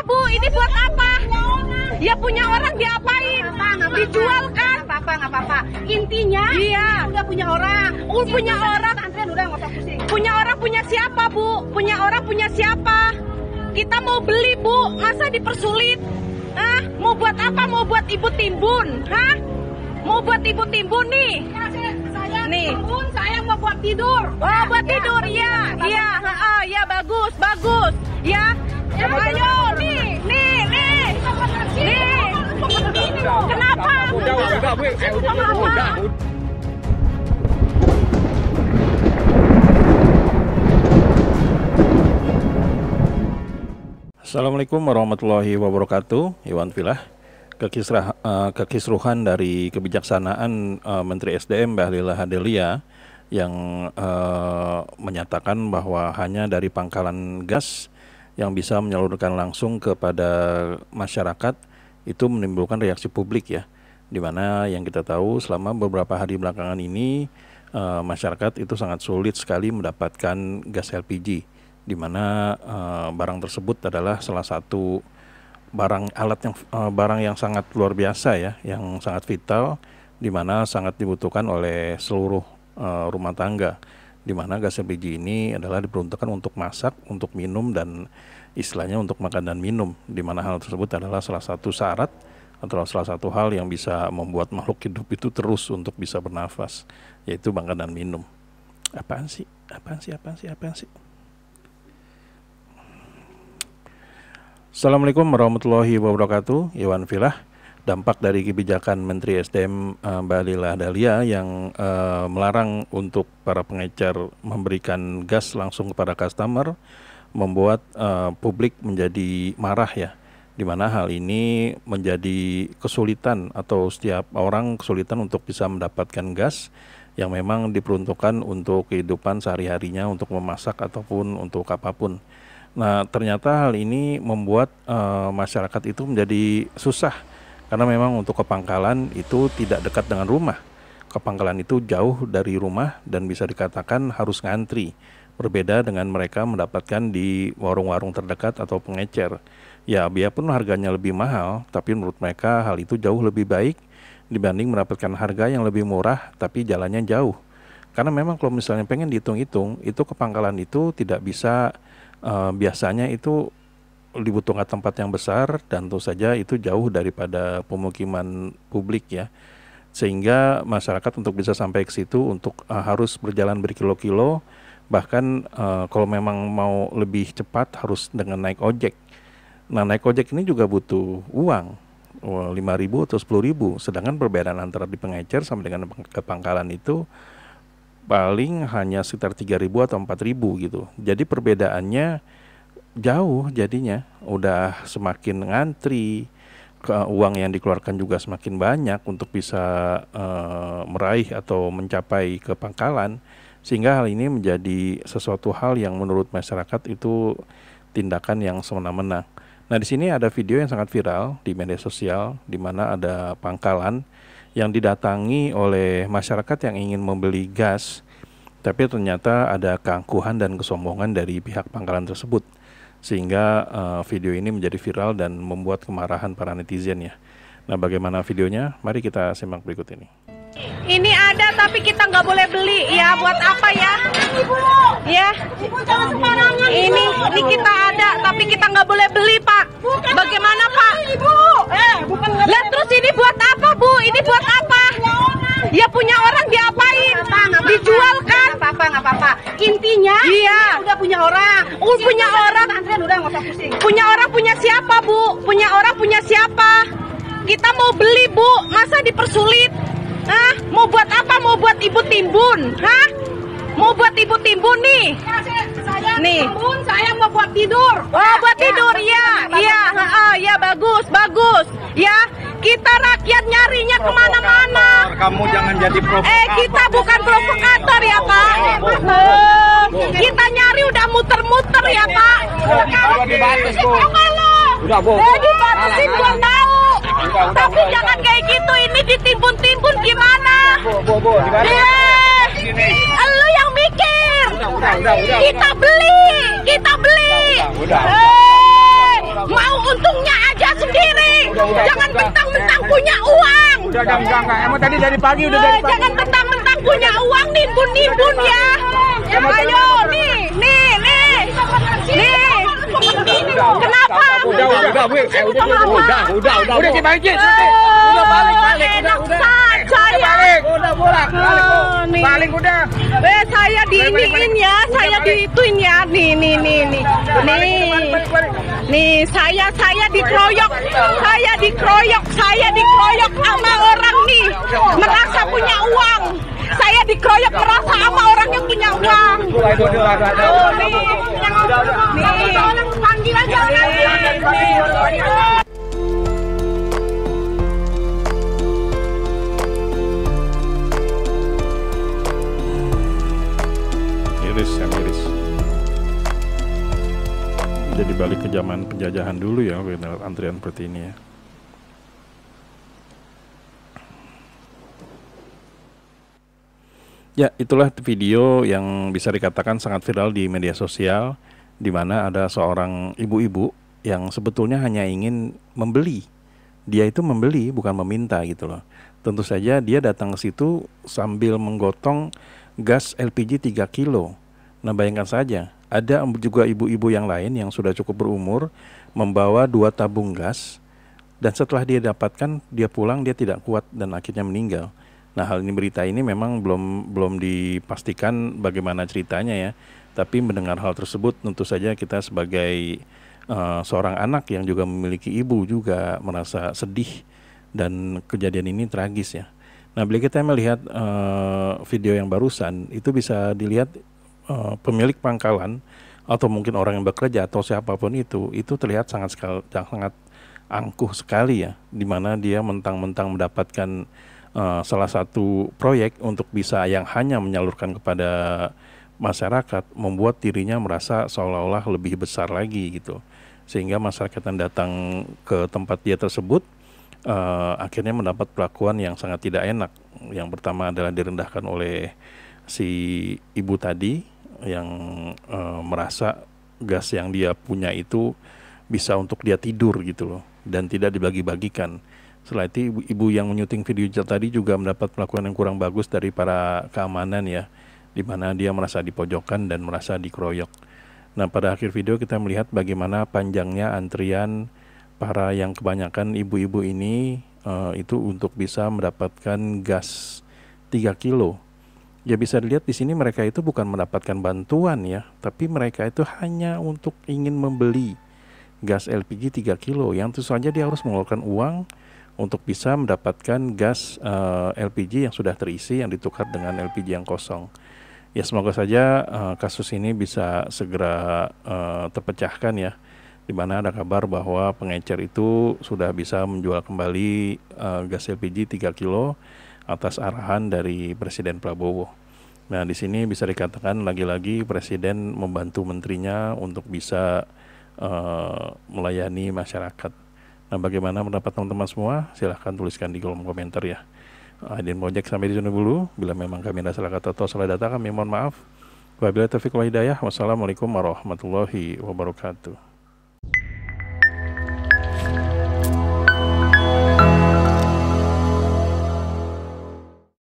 Bu? Ini buat apa? Ya punya orang diapain? Dijual kan? Nggak apa-apa. Intinya, Iya. udah punya orang. Punya orang. Antrian udah nggak usah pusing. Punya orang punya siapa, Bu? Punya orang punya siapa? Kita mau beli, Bu. Masa dipersulit? Hah? Mau buat apa? Mau buat ibu timbun? Hah? Mau buat ibu timbun nih? Saya Nih. timbun, saya mau buat tidur. Oh, buat tidur, iya. Iya, ya bagus. Ya. Ayo, nih. Kenapa? Assalamualaikum warahmatullahi wabarakatuh. Iwan Filah, kekisruhan dari kebijaksanaan Menteri SDM Bahlil Lahadalia yang menyatakan bahwa hanya dari pangkalan gas yang bisa menyalurkan langsung kepada masyarakat itu menimbulkan reaksi publik ya, dimana yang kita tahu selama beberapa hari belakangan ini masyarakat itu sangat sulit sekali mendapatkan gas LPG, di mana barang tersebut adalah salah satu barang yang sangat luar biasa ya, yang sangat vital, di mana sangat dibutuhkan oleh seluruh rumah tangga, di mana gas LPG ini adalah diperuntukkan untuk masak, untuk minum, dan istilahnya untuk makan dan minum, di mana hal tersebut adalah salah satu syarat atau salah satu hal yang bisa membuat makhluk hidup itu terus untuk bisa bernafas, yaitu makan dan minum. Apaan sih? Assalamualaikum warahmatullahi wabarakatuh. Iwan Filah. Dampak dari kebijakan Menteri SDM Bahlil Lahadalia yang melarang untuk para pengecer memberikan gas langsung kepada customer membuat publik menjadi marah ya, di mana hal ini menjadi kesulitan atau setiap orang kesulitan untuk bisa mendapatkan gas yang memang diperuntukkan untuk kehidupan sehari-harinya, untuk memasak ataupun untuk apapun. Nah, ternyata hal ini membuat masyarakat itu menjadi susah, karena memang untuk ke pangkalan itu tidak dekat dengan rumah. Ke pangkalan itu jauh dari rumah dan bisa dikatakan harus ngantri. Berbeda dengan mereka mendapatkan di warung-warung terdekat atau pengecer. Ya, biarpun harganya lebih mahal, tapi menurut mereka hal itu jauh lebih baik dibanding mendapatkan harga yang lebih murah tapi jalannya jauh. Karena memang kalau misalnya pengen dihitung-hitung, itu ke pangkalan itu tidak bisa, biasanya itu dibutuhkan tempat yang besar dan tentu saja itu jauh daripada pemukiman publik ya. Sehingga masyarakat untuk bisa sampai ke situ untuk harus berjalan berkilo-kilo, bahkan kalau memang mau lebih cepat harus dengan naik ojek. Nah, naik ojek ini juga butuh uang, 5.000 atau 10.000, sedangkan perbedaan antara di pengecer sama dengan ke pangkalan itu paling hanya sekitar 3.000 atau 4.000 gitu. Jadi perbedaannya jauh, jadinya udah semakin ngantri, uang yang dikeluarkan juga semakin banyak untuk bisa meraih atau mencapai ke pangkalan, sehingga hal ini menjadi sesuatu hal yang menurut masyarakat itu tindakan yang semena-mena. Nah, di sini ada video yang sangat viral di media sosial, di mana ada pangkalan yang didatangi oleh masyarakat yang ingin membeli gas, tapi ternyata ada keangkuhan dan kesombongan dari pihak pangkalan tersebut, sehingga video ini menjadi viral dan membuat kemarahan para netizen ya. Nah, bagaimana videonya? Mari kita simak berikut ini. Ini ada tapi kita nggak boleh beli ya, buat apa ya? Ya, ini kita ada tapi kita nggak boleh beli, Pak. Bagaimana, Pak? Lah terus ini buat apa, Bu? Ini buat apa? Ya punya orang diapain? Dijual kan? Nggak apa-apa. Intinya, Iya. udah punya orang. Punya orang. Antrian udah nggak usah pusing. Punya orang punya siapa, Bu? Punya orang punya siapa? Kita mau beli, Bu. Masa dipersulit? Hah? Mau buat apa? Mau buat ibu timbun? Hah? Mau buat ibu timbun nih? Saya Nih. timbun, saya mau buat tidur. Oh, buat tidur ya. Ya bagus. Ya, kita rakyat nyarinya kemana-mana. Kamu jangan jadi provokator. Kita bukan provokator ya, Pak. Kita nyari udah muter-muter ya, Pak. Udah dibatas, Bu. Udah, Bu. Dibatasin belum tahu. Udah, Tapi jangan kayak gitu, ini ditimbun-timbun gimana? Bu, dibatas. Lu yang mikir. Udah. Kita beli. Udah. Mau enggak. Emang tadi dari pagi udah dari pagi. Jangan mentang-mentang punya uang nimbun-nimbun ya. Ayo, nih. Kenapa? Udah, Bu. Udah dibalikin. Udah balik. Enak saja ya. Udah balik. Balik udah. Saya diiniin ya, saya diituin ya. Nih. Nih, saya dikeroyok sama orang nih. Merasa punya uang. Saya dikeroyok merasa sama orang yang punya uang. Oh, nih. Panggil aja orangnya. Miris. Jadi balik ke zaman penjajahan dulu ya, antrian seperti ini ya. Ya, itulah video yang bisa dikatakan sangat viral di media sosial, di mana ada seorang ibu-ibu yang sebetulnya hanya ingin membeli. Dia itu membeli, bukan meminta gitu loh. Tentu saja dia datang ke situ sambil menggotong gas LPG 3 kilo. Nah, bayangkan saja, ada juga ibu-ibu yang lain yang sudah cukup berumur membawa 2 tabung gas, dan setelah dia dapatkan, dia pulang, dia tidak kuat dan akhirnya meninggal. Nah, berita ini memang belum dipastikan bagaimana ceritanya ya. Tapi mendengar hal tersebut, tentu saja kita sebagai seorang anak yang juga memiliki ibu juga merasa sedih, dan kejadian ini tragis ya. Nah, bila kita melihat video yang barusan, itu bisa dilihat pemilik pangkalan atau mungkin orang yang bekerja atau siapapun itu terlihat sangat angkuh sekali ya, di mana dia mentang-mentang mendapatkan salah satu proyek untuk bisa yang hanya menyalurkan kepada masyarakat, membuat dirinya merasa seolah-olah lebih besar lagi gitu, sehingga masyarakat yang datang ke tempat dia tersebut akhirnya mendapat perlakuan yang sangat tidak enak. Yang pertama adalah direndahkan oleh si ibu tadi yang merasa gas yang dia punya itu bisa untuk dia tidur gitu loh, dan tidak dibagi-bagikan. Setelah itu ibu yang menyuting video tadi juga mendapat perlakuan yang kurang bagus dari para keamanan ya, di mana dia merasa dipojokkan dan merasa dikeroyok. Nah, pada akhir video kita melihat bagaimana panjangnya antrian para yang kebanyakan ibu-ibu ini itu untuk bisa mendapatkan gas 3 kilo. Ya, bisa dilihat di sini mereka itu bukan mendapatkan bantuan ya, tapi mereka itu hanya untuk ingin membeli gas LPG 3 kilo yang tentu saja dia harus mengeluarkan uang untuk bisa mendapatkan gas LPG yang sudah terisi yang ditukar dengan LPG yang kosong. Ya, semoga saja kasus ini bisa segera terpecahkan ya, di mana ada kabar bahwa pengecer itu sudah bisa menjual kembali gas LPG 3 kilo atas arahan dari Presiden Prabowo. Nah, di sini bisa dikatakan lagi-lagi Presiden membantu menterinya untuk bisa melayani masyarakat. Nah, bagaimana pendapat teman-teman semua? Silahkan tuliskan di kolom komentar ya. Adin Project sampai di sini dulu. Bila memang kami ada salah kata atau salah data, kami mohon maaf. Wabillahi taufiq wal hidayah. Wassalamualaikum warahmatullahi wabarakatuh.